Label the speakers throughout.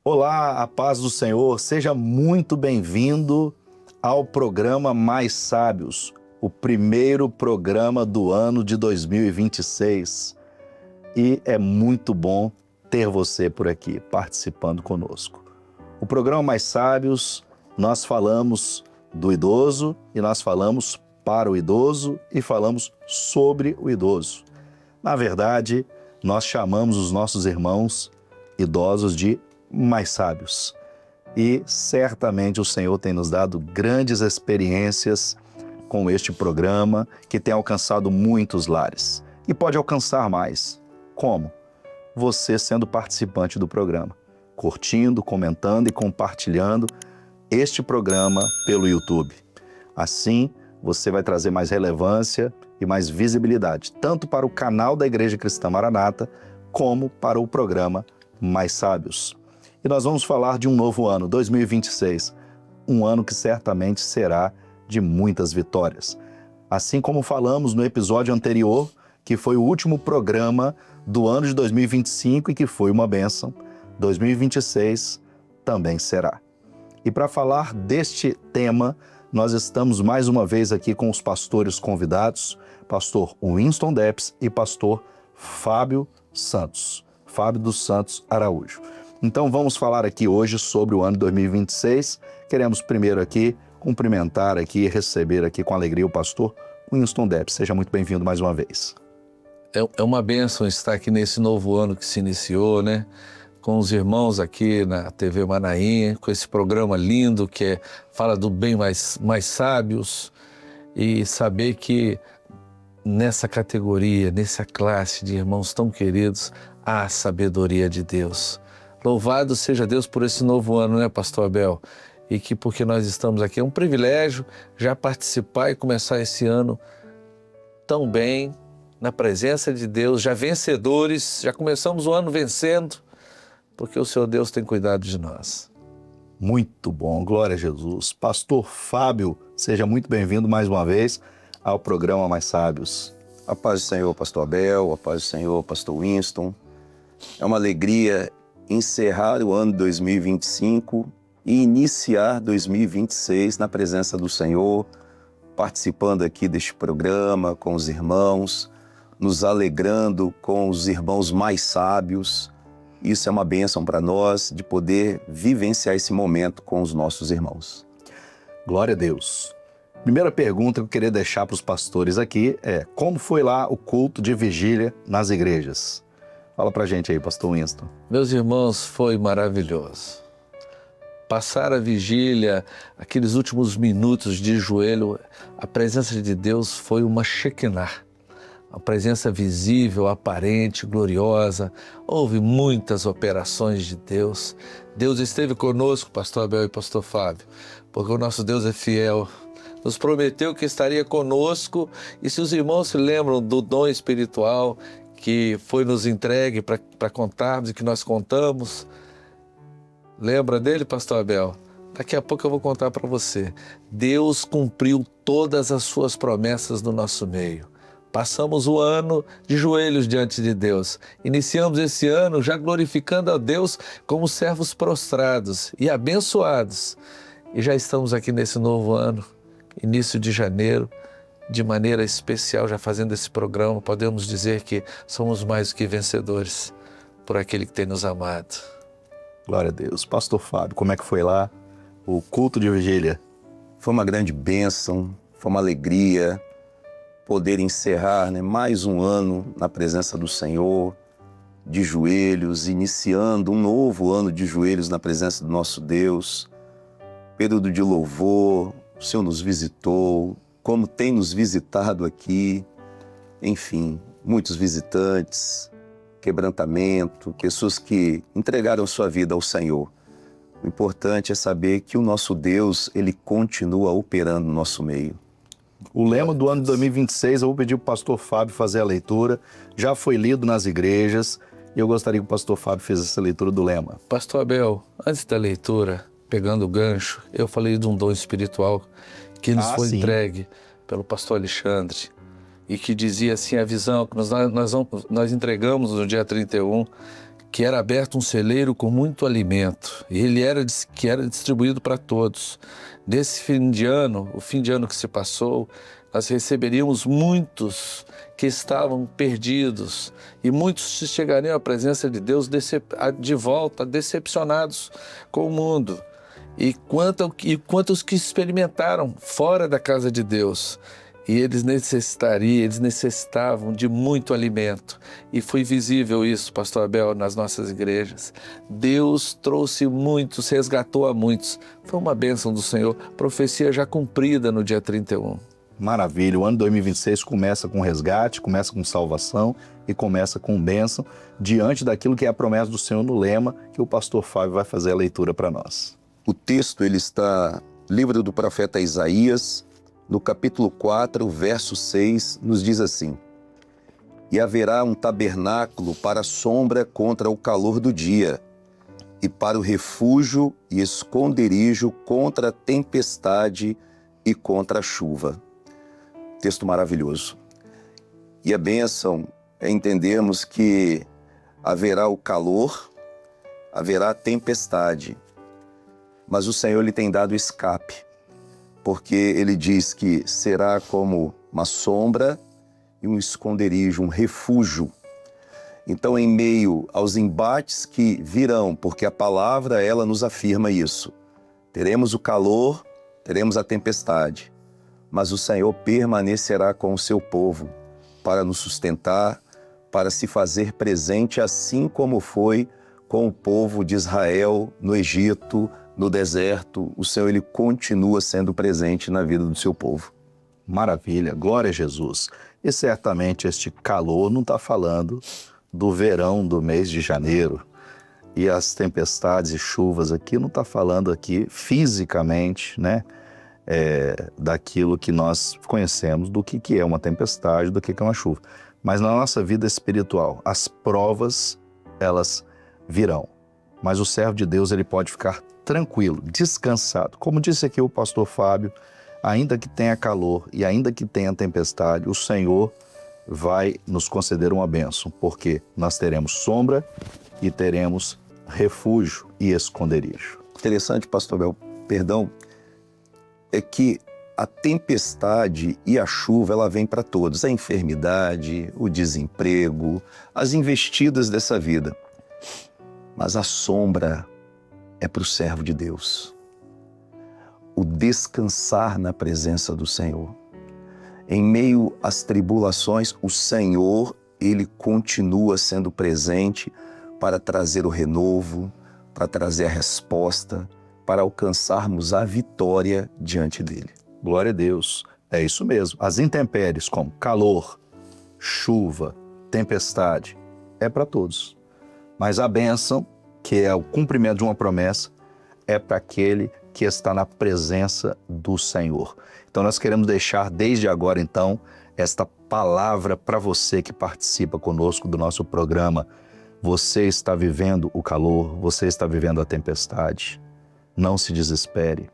Speaker 1: Olá, a paz do Senhor, seja muito bem-vindo ao programa Mais Sábios, o primeiro programa do ano de 2026. E é muito bom ter você por aqui, participando conosco. O programa Mais Sábios, nós falamos do idoso e nós falamos para o idoso e falamos sobre o idoso. Na verdade, nós chamamos os nossos irmãos idosos de mais sábios. E certamente o Senhor tem nos dado grandes experiências com este programa que tem alcançado muitos lares. E pode alcançar mais. Como? Você sendo participante do programa, curtindo, comentando e compartilhando este programa pelo YouTube. Assim, você vai trazer mais relevância e mais visibilidade, tanto para o canal da Igreja Cristã Maranata, como para o programa Mais Sábios. E nós vamos falar de um novo ano, 2026, um ano que certamente será de muitas vitórias. Assim como falamos no episódio anterior, que foi o último programa do ano de 2025 e que foi uma bênção, 2026 também será. E para falar deste tema, nós estamos mais uma vez aqui com os pastores convidados, pastor Winston Depes e pastor Fábio dos Santos Araújo. Então vamos falar aqui hoje sobre o ano de 2026. Queremos primeiro aqui cumprimentar aqui e receber aqui com alegria o pastor Winston Depes. Seja muito bem-vindo mais uma vez.
Speaker 2: É uma bênção estar aqui nesse novo ano que se iniciou, né? Com os irmãos aqui na TV Manaim, com esse programa lindo que fala do bem mais sábios, e saber que nessa categoria, nessa classe de irmãos tão queridos, há a sabedoria de Deus. Louvado seja Deus por esse novo ano, né, pastor Abel? E que porque nós estamos aqui, é um privilégio já participar e começar esse ano tão bem, na presença de Deus, já vencedores, já começamos o ano vencendo, porque o Senhor Deus tem cuidado de nós.
Speaker 1: Muito bom, glória a Jesus. Pastor Fábio, seja muito bem-vindo mais uma vez ao programa Mais Sábios.
Speaker 3: A paz do Senhor, pastor Abel, a paz do Senhor, pastor Winston. É uma alegria encerrar o ano 2025 e iniciar 2026 na presença do Senhor, participando aqui deste programa com os irmãos, nos alegrando com os irmãos mais sábios. Isso é uma bênção para nós de poder vivenciar esse momento com os nossos irmãos.
Speaker 1: Glória a Deus. Primeira pergunta que eu queria deixar para os pastores aqui é: como foi lá o culto de vigília nas igrejas? Fala pra gente aí, pastor Winston.
Speaker 2: Meus irmãos, foi maravilhoso. Passar a vigília, aqueles últimos minutos de joelho, a presença de Deus foi uma Shekinah. A presença visível, aparente, gloriosa. Houve muitas operações de Deus. Deus esteve conosco, pastor Abel e pastor Fábio, porque o nosso Deus é fiel. Nos prometeu que estaria conosco, e se os irmãos se lembram do dom espiritual que foi nos entregue para contarmos e que nós contamos, lembra dele, pastor Abel? Daqui a pouco eu vou contar para você. Deus cumpriu todas as suas promessas no nosso meio. Passamos o ano de joelhos diante de Deus. Iniciamos esse ano já glorificando a Deus como servos prostrados e abençoados. E já estamos aqui nesse novo ano, início de janeiro, de maneira especial, já fazendo esse programa, podemos dizer que somos mais do que vencedores por aquele que tem nos amado.
Speaker 1: Glória a Deus. Pastor Fábio, como é que foi lá o culto de vigília?
Speaker 3: Foi uma grande bênção, foi uma alegria poder encerrar, mais um ano na presença do Senhor, de joelhos, iniciando um novo ano de joelhos na presença do nosso Deus. Período de louvor, o Senhor nos visitou, como tem nos visitado aqui, enfim, muitos visitantes, quebrantamento, pessoas que entregaram sua vida ao Senhor. O importante é saber que o nosso Deus, Ele continua operando no nosso meio.
Speaker 1: O lema do ano de 2026, eu vou pedir para o pastor Fábio fazer a leitura, já foi lido nas igrejas, e eu gostaria que o pastor Fábio fizesse essa leitura do lema.
Speaker 2: Pastor Abel, antes da leitura, pegando o gancho, eu falei de um dom espiritual que nos foi entregue pelo pastor Alexandre, e que dizia assim, a visão que nós entregamos no dia 31, que era aberto um celeiro com muito alimento, e ele era distribuído para todos. Nesse fim de ano, o fim de ano que se passou, nós receberíamos muitos que estavam perdidos, e muitos chegariam à presença de Deus de volta, decepcionados com o mundo. E quantos que experimentaram fora da casa de Deus. E eles necessitavam de muito alimento. E foi visível isso, pastor Abel, nas nossas igrejas. Deus trouxe muitos, resgatou a muitos. Foi uma bênção do Senhor, profecia já cumprida no dia 31.
Speaker 1: Maravilha, o ano 2026 começa com resgate, começa com salvação e começa com bênção, diante daquilo que é a promessa do Senhor no lema, que o pastor Fábio vai fazer a leitura para nós.
Speaker 3: O texto ele está no livro do profeta Isaías, no capítulo 4, verso 6, nos diz assim: E haverá um tabernáculo para a sombra contra o calor do dia, e para o refúgio e esconderijo contra a tempestade e contra a chuva. Texto maravilhoso. E a bênção é entendermos que haverá o calor, haverá a tempestade, mas o Senhor lhe tem dado escape, porque ele diz que será como uma sombra e um esconderijo, um refúgio. Então, em meio aos embates que virão, porque a palavra, ela nos afirma isso, teremos o calor, teremos a tempestade, mas o Senhor permanecerá com o seu povo para nos sustentar, para se fazer presente, assim como foi com o povo de Israel no Egito, no deserto. O Senhor, ele continua sendo presente na vida do seu povo.
Speaker 1: Maravilha, glória a Jesus. E certamente este calor não está falando do verão do mês de janeiro. E as tempestades e chuvas aqui não está falando aqui fisicamente, né? Daquilo que nós conhecemos, do que é uma tempestade, do que é uma chuva. Mas na nossa vida espiritual, as provas, elas virão. Mas o servo de Deus, ele pode ficar tranquilo, descansado. Como disse aqui o pastor Fábio, ainda que tenha calor e ainda que tenha tempestade, o Senhor vai nos conceder uma bênção, porque nós teremos sombra e teremos refúgio e esconderijo.
Speaker 3: Interessante, pastor Bel, perdão, é que a tempestade e a chuva, ela vem para todos. A enfermidade, o desemprego, as investidas dessa vida. Mas a sombra é para o servo de Deus. O descansar na presença do Senhor. Em meio às tribulações, o Senhor, ele continua sendo presente para trazer o renovo, para trazer a resposta, para alcançarmos a vitória diante dele.
Speaker 1: Glória a Deus. É isso mesmo. As intempéries como calor, chuva, tempestade, é para todos. Mas a bênção, que é o cumprimento de uma promessa, é para aquele que está na presença do Senhor. Então nós queremos deixar desde agora, então, esta palavra para você que participa conosco do nosso programa. Você está vivendo o calor, você está vivendo a tempestade. Não se desespere.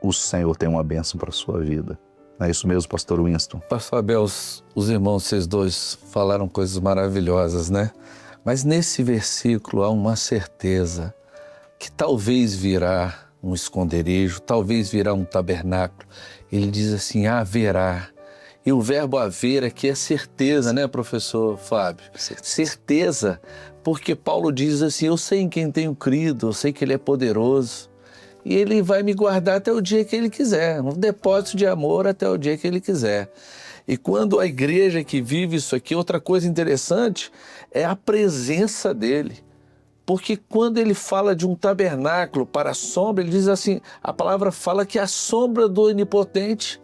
Speaker 1: O Senhor tem uma bênção para a sua vida. Não é isso mesmo, pastor Winston?
Speaker 2: Pastor Abel, os irmãos, vocês dois, falaram coisas maravilhosas, né? Mas nesse versículo há uma certeza que talvez virá um esconderijo, talvez virá um tabernáculo. Ele diz assim, haverá. E o verbo haver aqui é certeza, né, professor Fábio? Certeza, porque Paulo diz assim, eu sei em quem tenho crido, eu sei que ele é poderoso. E ele vai me guardar até o dia que ele quiser, um depósito de amor até o dia que ele quiser. E quando a igreja que vive isso aqui, outra coisa interessante é a presença dele. Porque quando ele fala de um tabernáculo para a sombra, ele diz assim, a palavra fala que a sombra do Onipotente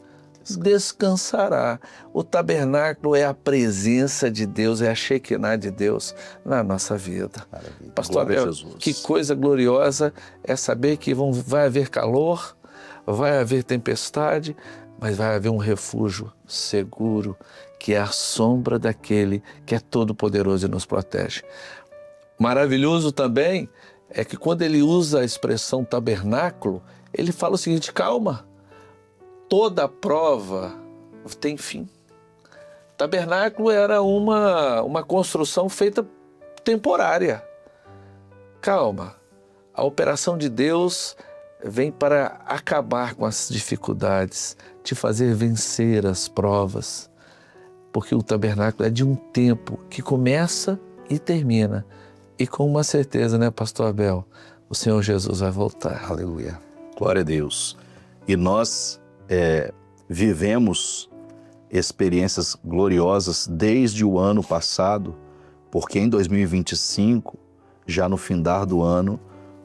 Speaker 2: descansará. O tabernáculo é a presença de Deus, é a Shekinah de Deus na nossa vida.
Speaker 1: Maravilha.
Speaker 2: Pastor Abel, que coisa gloriosa é saber que vai haver calor, vai haver tempestade, mas vai haver um refúgio seguro, que é a sombra daquele que é todo-poderoso e nos protege. Maravilhoso também é que quando ele usa a expressão tabernáculo, ele fala o seguinte, calma, toda prova tem fim. Tabernáculo era uma construção feita temporária. calma. A operação de Deus vem para acabar com as dificuldades, te fazer vencer as provas. Porque o tabernáculo é de um tempo que começa e termina. E com uma certeza, né, pastor Abel? O Senhor Jesus vai voltar.
Speaker 3: Aleluia.
Speaker 1: Glória a Deus. E nós vivemos experiências gloriosas desde o ano passado, porque em 2025, já no findar do ano,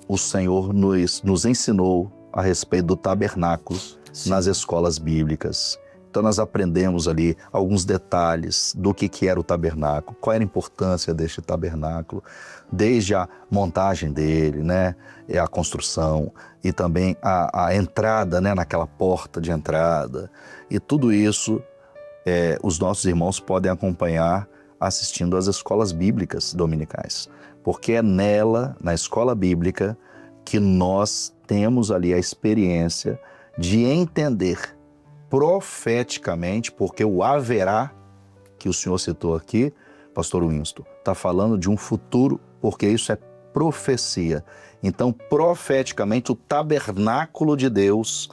Speaker 1: o Senhor nos ensinou a respeito do tabernáculo nas escolas bíblicas. Então nós aprendemos ali alguns detalhes do que era o tabernáculo, qual era a importância deste tabernáculo, desde a montagem dele, né, a construção e também a entrada, né, naquela porta de entrada. E tudo isso os nossos irmãos podem acompanhar assistindo às escolas bíblicas dominicais, porque é nela, na escola bíblica, que nós temos ali a experiência de entender profeticamente, porque o haverá, que o senhor citou aqui, pastor Winston, está falando de um futuro, porque isso é profecia. Então, profeticamente, o tabernáculo de Deus,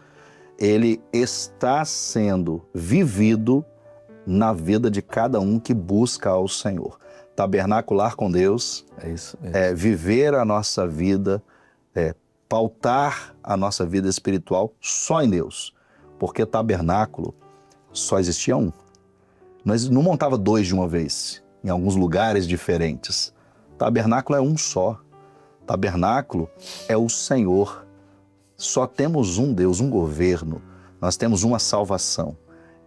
Speaker 1: ele está sendo vivido na vida de cada um que busca ao Senhor. Tabernacular com Deus
Speaker 2: É isso.
Speaker 1: é viver a nossa vida, pautar a nossa vida espiritual só em Deus. Porque tabernáculo só existia um. Nós não montava dois de uma vez, em alguns lugares diferentes. Tabernáculo é um só. Tabernáculo é o Senhor. Só temos um Deus, um governo. Nós temos uma salvação.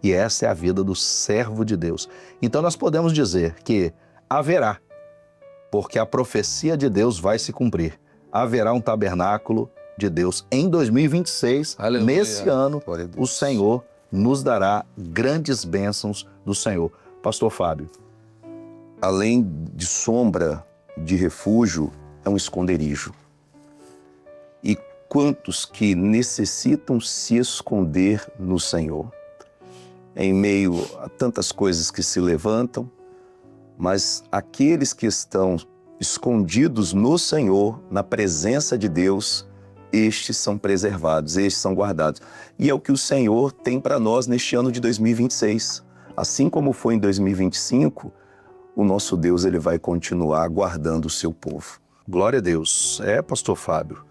Speaker 1: E essa é a vida do servo de Deus. Então nós podemos dizer que haverá, porque a profecia de Deus vai se cumprir. Haverá um tabernáculo de Deus em 2026,
Speaker 2: Aleluia.
Speaker 1: nesse ano,
Speaker 3: Glória a Deus.
Speaker 1: o Senhor nos dará grandes bênçãos do Senhor. Pastor Fábio.
Speaker 3: Além de sombra, de refúgio, é um esconderijo. E quantos que necessitam se esconder no Senhor? Em meio a tantas coisas que se levantam, mas aqueles que estão escondidos no Senhor, na presença de Deus, estes são preservados, estes são guardados. E é o que o Senhor tem para nós neste ano de 2026. Assim como foi em 2025, o nosso Deus ele vai continuar guardando o seu povo.
Speaker 1: Glória a Deus. Pastor Fábio,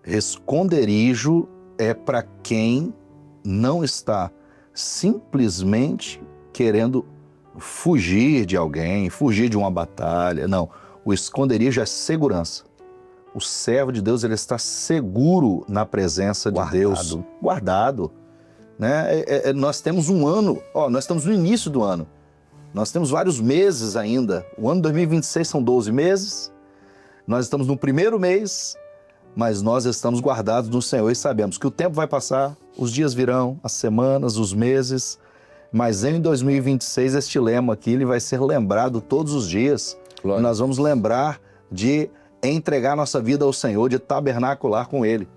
Speaker 1: esconderijo é para quem não está simplesmente querendo fugir de alguém, fugir de uma batalha. Não, o esconderijo é segurança. O servo de Deus ele está seguro na presença de Deus. Guardado. Né? Nós temos um ano, nós estamos no início do ano. Nós temos vários meses ainda. O ano 2026 são 12 meses. Nós estamos no primeiro mês, mas nós estamos guardados no Senhor e sabemos que o tempo vai passar, os dias virão, as semanas, os meses, mas em 2026 este lema aqui ele vai ser lembrado todos os dias.
Speaker 2: Glória.
Speaker 1: E nós vamos lembrar de entregar nossa vida ao Senhor, de tabernacular com Ele.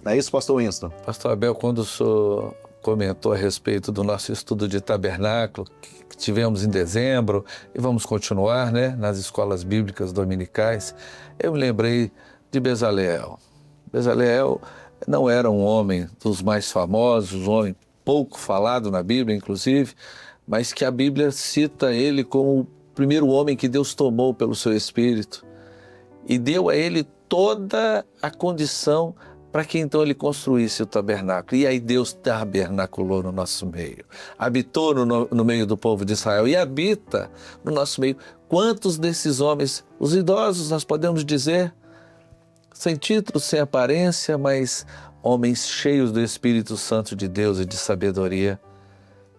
Speaker 1: Não é isso, pastor Winston?
Speaker 2: Pastor Abel, quando o senhor comentou a respeito do nosso estudo de tabernáculo, que tivemos em dezembro, e vamos continuar, né, nas escolas bíblicas dominicais, eu me lembrei de Bezaleel. Bezaleel não era um homem dos mais famosos, um homem pouco falado na Bíblia, inclusive, mas que a Bíblia cita ele como o primeiro homem que Deus tomou pelo seu Espírito e deu a ele toda a condição para que então ele construísse o tabernáculo. E aí Deus tabernaculou no nosso meio, habitou no meio do povo de Israel e habita no nosso meio. Quantos desses homens, os idosos nós podemos dizer, sem título, sem aparência, mas homens cheios do Espírito Santo de Deus e de sabedoria.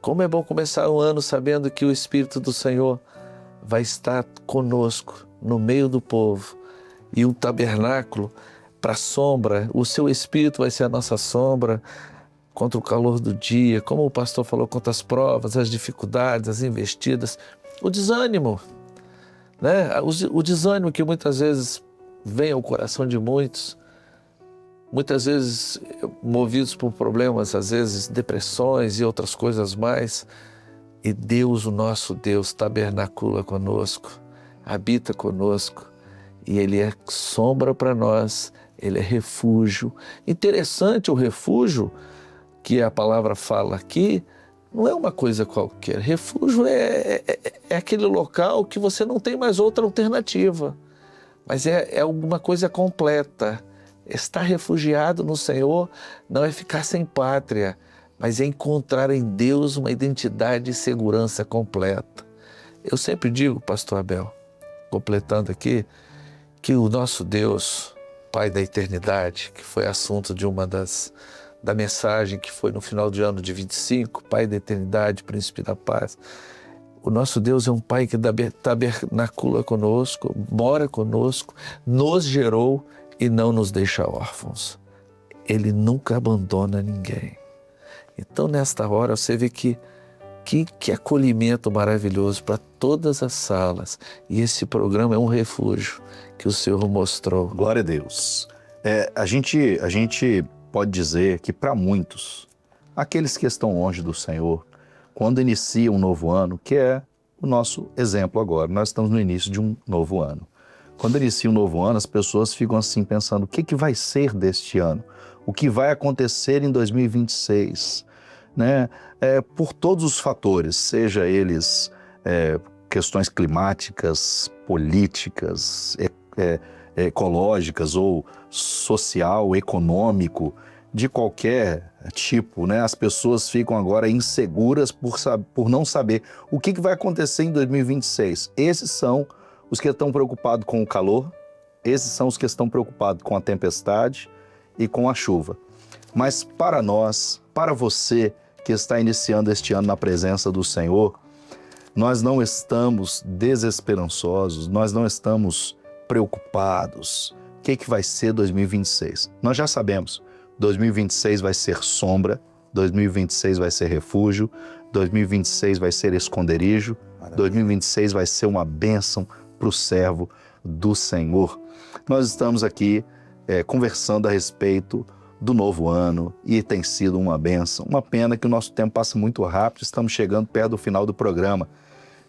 Speaker 2: Como é bom começar o ano sabendo que o Espírito do Senhor vai estar conosco no meio do povo. E um tabernáculo para a sombra, o seu Espírito vai ser a nossa sombra contra o calor do dia, como o pastor falou, contra as provas, as dificuldades, as investidas, o desânimo, né? O desânimo que muitas vezes vem ao coração de muitos, muitas vezes movidos por problemas, às vezes depressões e outras coisas mais. E Deus, o nosso Deus, tabernacula conosco, habita conosco. e Ele é sombra para nós, Ele é refúgio. Interessante, o refúgio que a palavra fala aqui, não é uma coisa qualquer. Refúgio é aquele local que você não tem mais outra alternativa, mas é alguma coisa completa. Estar refugiado no Senhor não é ficar sem pátria, mas é encontrar em Deus uma identidade e segurança completa. Eu sempre digo, pastor Abel, completando aqui, que o nosso Deus, Pai da eternidade, que foi assunto de da mensagem que foi no final de ano de 25, Pai da eternidade, Príncipe da paz. O nosso Deus é um Pai que tabernacula conosco, mora conosco, nos gerou e não nos deixa órfãos. Ele nunca abandona ninguém. Então, nesta hora, você vê que acolhimento maravilhoso para todas as salas. E esse programa é um refúgio que o Senhor mostrou.
Speaker 1: Glória a Deus. A gente pode dizer que para muitos, aqueles que estão longe do Senhor, quando inicia um novo ano, que é o nosso exemplo agora, nós estamos no início de um novo ano. Quando inicia um novo ano, as pessoas ficam assim pensando, o que vai ser deste ano? O que vai acontecer em 2026? Né? Por todos os fatores, seja eles questões climáticas, políticas, ecológicas ou social, econômico, de qualquer tipo, né? As pessoas ficam agora inseguras por não saber o que vai acontecer em 2026. Esses são os que estão preocupados com o calor, esses são os que estão preocupados com a tempestade e com a chuva. Mas para nós, para você que está iniciando este ano na presença do Senhor, nós não estamos desesperançosos, nós não estamos preocupados. O que vai ser 2026? Nós já sabemos, 2026 vai ser sombra, 2026 vai ser refúgio, 2026 vai ser esconderijo, 2026 vai ser uma bênção para o servo do Senhor. Nós estamos aqui conversando a respeito do novo ano e tem sido uma bênção. Uma pena que o nosso tempo passa muito rápido, estamos chegando perto do final do programa.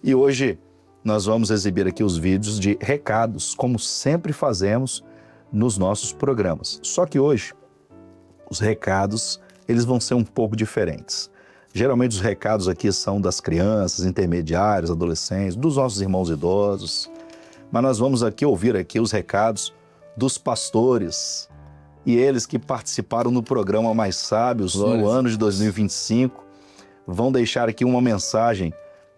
Speaker 1: E hoje nós vamos exibir aqui os vídeos de recados, como sempre fazemos nos nossos programas. Só que hoje, os recados, eles vão ser um pouco diferentes. Geralmente os recados aqui são das crianças, intermediários, adolescentes, dos nossos irmãos idosos. Mas nós vamos aqui ouvir aqui os recados dos pastores e eles que participaram no programa Mais Sábios no ano de 2025 vão deixar aqui uma mensagem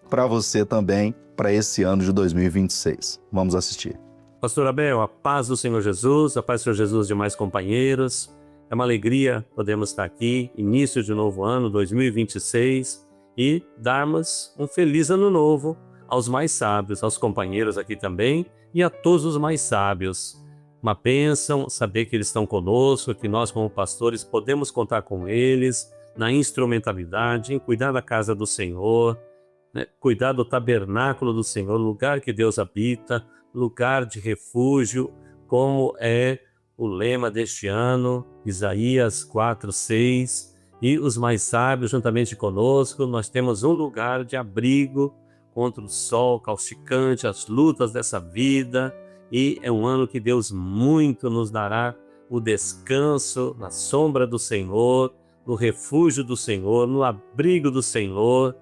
Speaker 1: para você também, para esse ano de 2026. Vamos assistir.
Speaker 4: Pastor Abel, a paz do Senhor Jesus, a paz do Senhor Jesus e demais companheiros. É uma alegria podermos estar aqui, início de novo ano, 2026, e darmos um feliz ano novo aos mais sábios, aos companheiros aqui também e a todos os mais sábios. Uma bênção saber que eles estão conosco, que nós como pastores podemos contar com eles na instrumentalidade, em cuidar da casa do Senhor, né? Cuidar do tabernáculo do Senhor, lugar que Deus habita, lugar de refúgio, como é o lema deste ano, Isaías 4:6, e os mais sábios juntamente conosco, nós temos um lugar de abrigo contra o sol causticante, as lutas dessa vida, e é um ano que Deus muito nos dará o descanso na sombra do Senhor, no refúgio do Senhor, no abrigo do Senhor.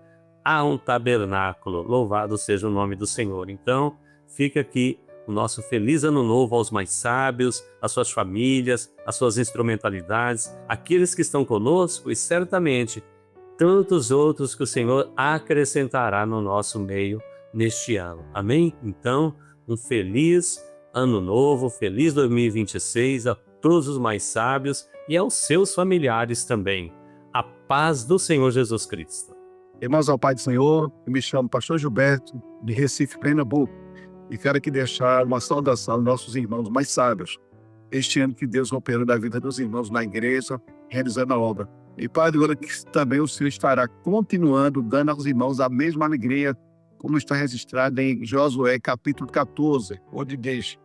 Speaker 4: Há um tabernáculo, louvado seja o nome do Senhor. Então, fica aqui o nosso feliz ano novo aos mais sábios, às suas famílias, às suas instrumentalidades, aqueles que estão conosco e certamente tantos outros que o Senhor acrescentará no nosso meio neste ano. Amém? Então, um feliz ano novo, feliz 2026 a todos os mais sábios e aos seus familiares também. A paz do Senhor Jesus Cristo.
Speaker 5: Irmãos ao Pai do Senhor, eu me chamo Pastor Gilberto, de Recife, Pernambuco, e quero aqui deixar uma saudação aos nossos irmãos mais sábios. Este ano que Deus operou na vida dos irmãos na igreja, realizando a obra. E Pai, agora que também o Senhor estará continuando, dando aos irmãos a mesma alegria, como está registrado em Josué, capítulo 14, onde diz: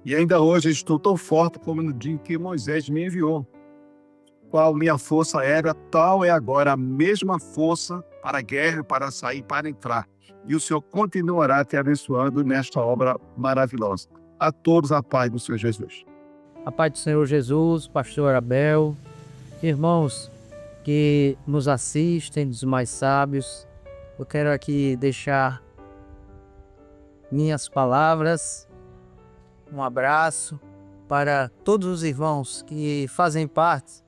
Speaker 5: e ainda hoje estou tão forte como no dia em que Moisés me enviou. Qual minha força era, tal é agora a mesma força para a guerra, para sair, para entrar. E o Senhor continuará te abençoando nesta obra maravilhosa. A todos a paz do Senhor Jesus.
Speaker 6: A paz do Senhor Jesus, pastor Abel, irmãos que nos assistem, dos mais sábios, eu quero aqui deixar minhas palavras, um abraço para todos os irmãos que fazem parte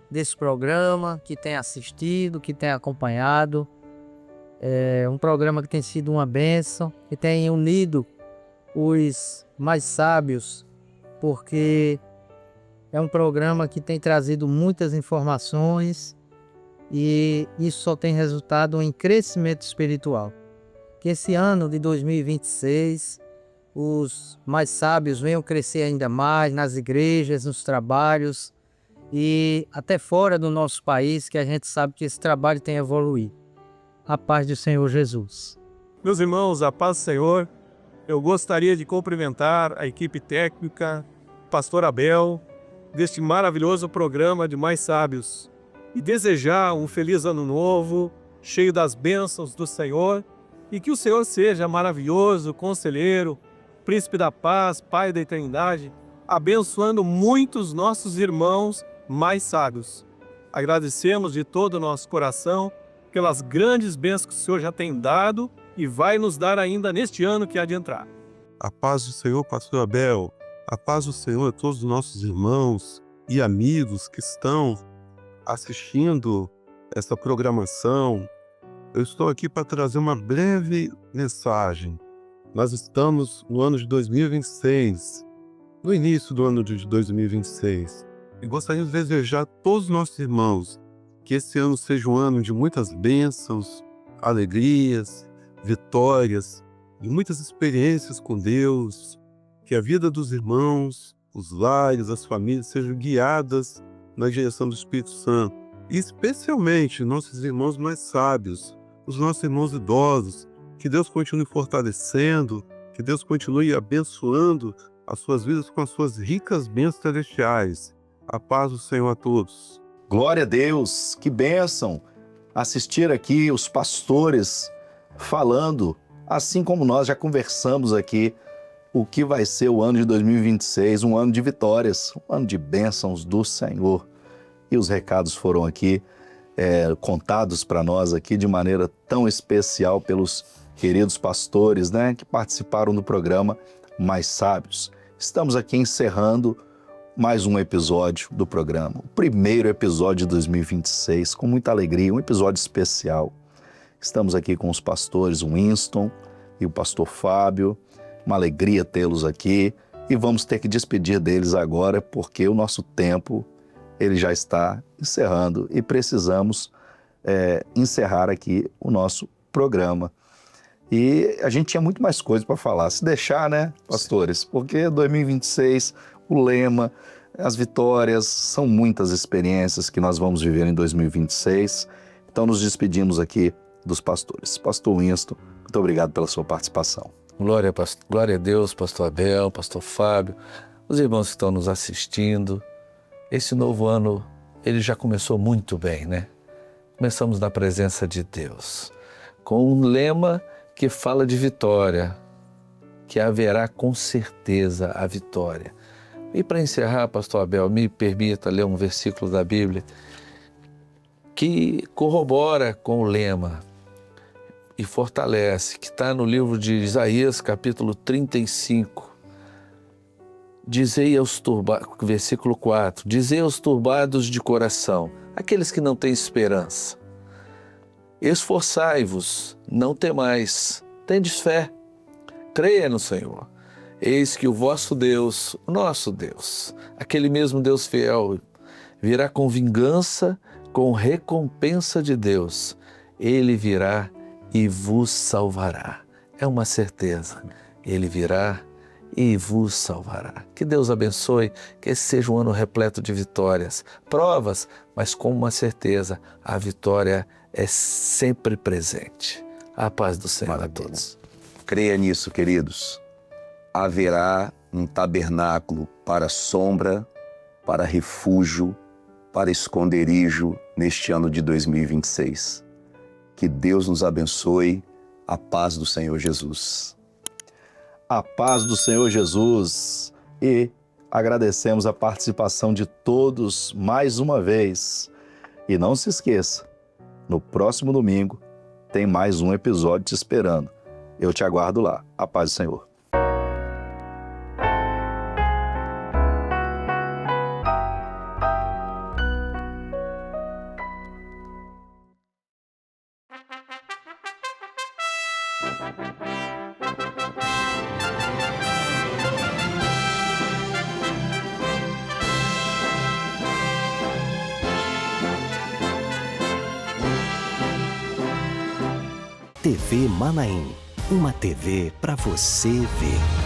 Speaker 6: desse programa, que têm assistido, que têm acompanhado. É um programa que tem sido uma bênção, que tem unido os mais sábios, porque é um programa que tem trazido muitas informações e isso só tem resultado em crescimento espiritual. Que esse ano de 2026 os mais sábios venham crescer ainda mais nas igrejas, nos trabalhos e até fora do nosso país, que a gente sabe que esse trabalho tem evoluído. A paz do Senhor Jesus.
Speaker 7: Meus irmãos, a paz do Senhor. Eu gostaria de cumprimentar a equipe técnica, pastor Abel, deste maravilhoso programa de Mais Sábios e desejar um feliz ano novo, cheio das bênçãos do Senhor e que o Senhor seja maravilhoso, conselheiro, príncipe da paz, pai da eternidade, abençoando muitos nossos irmãos mais sábios. Agradecemos de todo o nosso coração pelas grandes bênçãos que o Senhor já tem dado e vai nos dar ainda neste ano que há de entrar.
Speaker 8: A paz do Senhor, pastor Abel, a paz do Senhor a todos os nossos irmãos e amigos que estão assistindo essa programação. Eu estou aqui para trazer uma breve mensagem. Nós estamos no ano de 2026, no início do ano de 2026, e gostaria de desejar a todos os nossos irmãos que esse ano seja um ano de muitas bênçãos, alegrias, vitórias e muitas experiências com Deus, que a vida dos irmãos, os lares, as famílias sejam guiadas na direção do Espírito Santo, e especialmente nossos irmãos mais sábios, os nossos irmãos idosos, que Deus continue fortalecendo, que Deus continue abençoando as suas vidas com as suas ricas bênçãos celestiais. A paz do Senhor a todos.
Speaker 1: Glória a Deus, que bênção assistir aqui os pastores falando, assim como nós já conversamos aqui, o que vai ser o ano de 2026, um ano de vitórias, um ano de bênçãos do Senhor. E os recados foram aqui contados para nós aqui de maneira tão especial pelos queridos pastores, né, que participaram do programa Mais Sábios. Estamos aqui encerrando mais um episódio do programa, o primeiro episódio de 2026, com muita alegria, um episódio especial. Estamos aqui com os pastores Winston e o pastor Fábio, uma alegria tê-los aqui e vamos ter que despedir deles agora porque o nosso tempo ele já está encerrando e precisamos encerrar aqui o nosso programa. E a gente tinha muito mais coisa para falar, se deixar, né, pastores? Porque 2026, o lema, as vitórias, são muitas experiências que nós vamos viver em 2026. Então nos despedimos aqui dos pastores. Pastor Winston, muito obrigado pela sua participação.
Speaker 2: Glória a Deus, pastor Abel, pastor Fábio, os irmãos que estão nos assistindo. Esse novo ano, ele já começou muito bem, né? Começamos na presença de Deus, com um lema que fala de vitória, que haverá com certeza a vitória. E para encerrar, pastor Abel, me permita ler um versículo da Bíblia que corrobora com o lema e fortalece, que está no livro de Isaías, capítulo 35. Dizei aos turbados, versículo 4, dizei aos turbados de coração, aqueles que não têm esperança, esforçai-vos, não temais, tendes fé, creia no Senhor. Eis que o vosso Deus, o nosso Deus, aquele mesmo Deus fiel, virá com vingança, com recompensa de Deus. Ele virá e vos salvará. É uma certeza. Ele virá e vos salvará. Que Deus abençoe, que esse seja um ano repleto de vitórias, provas, mas com uma certeza, a vitória é sempre presente. A paz do Senhor a todos.
Speaker 3: Creia nisso, queridos. Haverá um tabernáculo para sombra, para refúgio, para esconderijo neste ano de 2026. Que Deus nos abençoe. A paz do Senhor Jesus.
Speaker 1: A paz do Senhor Jesus. E agradecemos a participação de todos mais uma vez. E não se esqueça, no próximo domingo tem mais um episódio te esperando. Eu te aguardo lá. A paz do Senhor.
Speaker 9: TV Manaim, uma TV para você ver.